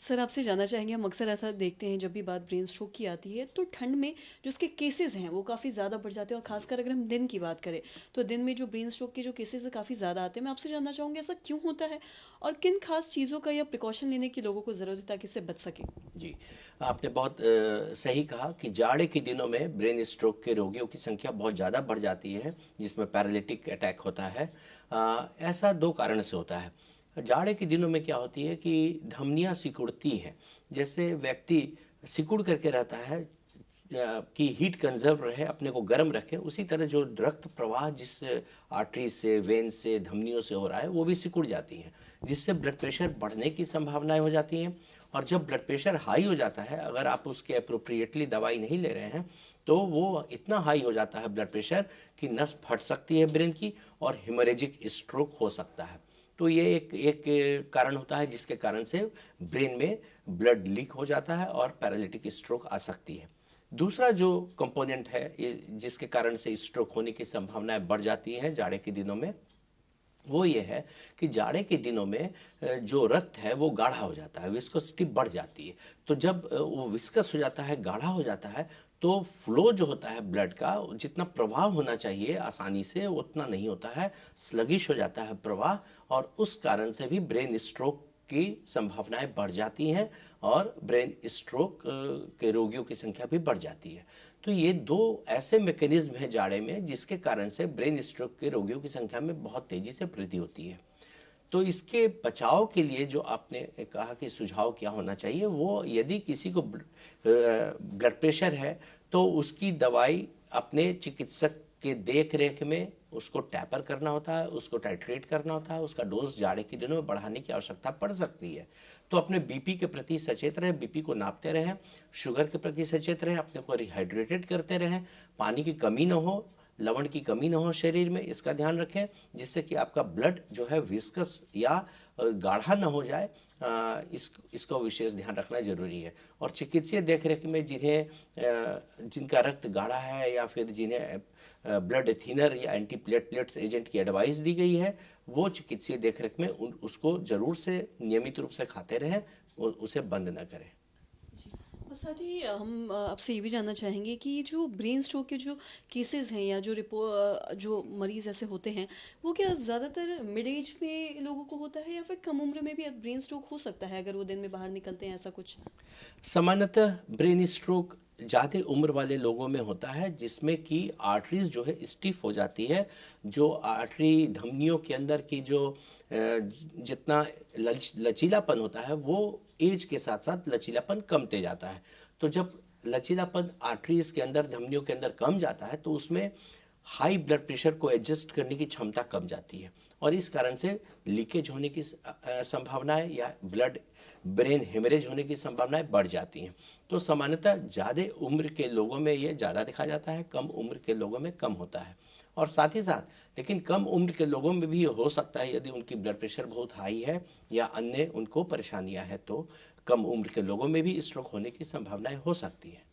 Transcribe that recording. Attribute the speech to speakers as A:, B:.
A: Sir आपसे जानना चाहेंगे, हम अक्सर ऐसा देखते हैं जब भी बात ब्रेन स्ट्रोक की आती है तो ठंड में जो उसके केसेस हैं वो काफ़ी ज़्यादा बढ़ जाते हैं, और खासकर अगर हम दिन की बात करें तो दिन में जो ब्रेन स्ट्रोक के जो केसेस हैं काफ़ी ज़्यादा आते हैं। मैं आपसे जानना चाहूँगी ऐसा क्यों होता है, और किन खास चीज़ों का या प्रिकॉशन लेने की लोगों को ज़रूरत है ताकि इससे बच सके।
B: जी, आपने बहुत सही कहा कि जाड़े के दिनों में ब्रेन स्ट्रोक के रोगियों की संख्या बहुत ज़्यादा बढ़ जाती है, जिसमें पैरालिटिक अटैक होता है। ऐसा दो कारण से होता है। जाड़े के दिनों में क्या होती है कि धमनियाँ सिकुड़ती हैं। जैसे व्यक्ति सिकुड़ करके रहता है कि हीट कंजर्व रहे, अपने को गर्म रखे, उसी तरह जो रक्त प्रवाह जिस आर्टरी से, वेन से, धमनियों से हो रहा है वो भी सिकुड़ जाती हैं, जिससे ब्लड प्रेशर बढ़ने की संभावनाएं हो जाती हैं। और जब ब्लड प्रेशर हाई हो जाता है, अगर आप उसके अप्रोप्रिएटली दवाई नहीं ले रहे हैं, तो वो इतना हाई हो जाता है ब्लड प्रेशर कि नस फट सकती है ब्रेन की, और हिमोरेजिक स्ट्रोक हो सकता है। तो ये एक एक कारण होता है जिसके कारण से ब्रेन में ब्लड लीक हो जाता है और पैरालिटिक स्ट्रोक आ सकती है। दूसरा जो कंपोनेंट है जिसके कारण से स्ट्रोक होने की संभावनाएं बढ़ जाती हैं जाड़े के दिनों में, वो ये है कि जाड़े के दिनों में जो रक्त है वो गाढ़ा हो जाता है, विस्कोसिटी बढ़ जाती है। तो जब वो विस्कस हो जाता है, गाढ़ा हो जाता है, तो फ्लो जो होता है ब्लड का, जितना प्रवाह होना चाहिए आसानी से उतना नहीं होता है, स्लगिश हो जाता है प्रवाह, और उस कारण से भी ब्रेन स्ट्रोक की संभावनाएं बढ़ जाती हैं, और ब्रेन स्ट्रोक के रोगियों की संख्या भी बढ़ जाती है। तो ये दो ऐसे मैकेनिज्म हैं जाड़े में जिसके कारण से ब्रेन स्ट्रोक के रोगियों की संख्या में बहुत तेजी से वृद्धि होती है। तो इसके बचाव के लिए जो आपने कहा कि सुझाव क्या होना चाहिए, वो यदि किसी को ब्लड प्रेशर है तो उसकी दवाई अपने चिकित्सक के देख रेख में उसको टैपर करना होता है, उसको टाइट्रेट करना होता है, उसका डोज जाड़े के दिनों में बढ़ाने की आवश्यकता पड़ सकती है। तो अपने बीपी के प्रति सचेत रहें, बीपी को नापते रहें, शुगर के प्रति सचेत रहें, अपने को रिहाइड्रेटेड करते रहें, पानी की कमी ना हो, लवण की कमी ना हो शरीर में, इसका ध्यान रखें, जिससे कि आपका ब्लड जो है विस्कस या गाढ़ा ना हो जाए। इसका विशेष ध्यान रखना जरूरी है। और चिकित्सीय देखरेख में जिनका रक्त गाढ़ा है या फिर जिन्हें ब्लड थिनर या एंटीप्लेटलेट्स एजेंट की एडवाइस दी गई है, वो चिकित्सीय देखरेख में उसको जरूर से नियमित रूप से खाते रहें, उसे बंद न करें।
A: जी। और साथ ही हम आपसे ये भी जानना चाहेंगे कि ये जो ब्रेन स्ट्रोक के जो केसेस हैं या जो मरीज़ ऐसे होते हैं, वो क्या ज़्यादातर मिड एज में लोगों को होता है या फिर कम उम्र में भी ब्रेन स्ट्रोक हो सकता है अगर वो दिन में बाहर निकलते हैं, ऐसा कुछ?
B: सामान्यतः ब्रेन स्ट्रोक ज़्यादा उम्र वाले लोगों में होता है, जिसमें कि आर्टरीज जो है स्टिफ हो जाती है। जो आर्टरी धमनियों के अंदर की जो जितना लचीलापन होता है, वो एज के साथ साथ लचीलापन कमते जाता है। तो जब लचीलापन आर्टरीज के अंदर, धमनियों के अंदर कम जाता है, तो उसमें हाई ब्लड प्रेशर को एडजस्ट करने की क्षमता कम जाती है, और इस कारण से लीकेज होने की संभावनाएं या ब्रेन हेमरेज होने की संभावनाएं बढ़ जाती हैं। तो सामान्यतः ज़्यादा उम्र के लोगों में ये ज़्यादा देखा जाता है, कम उम्र के लोगों में कम होता है। और साथ ही साथ लेकिन कम उम्र के लोगों में भी हो सकता है, यदि उनकी ब्लड प्रेशर बहुत हाई है या अन्य उनको परेशानियां हैं, तो कम उम्र के लोगों में भी स्ट्रोक होने की संभावनाएं हो सकती है।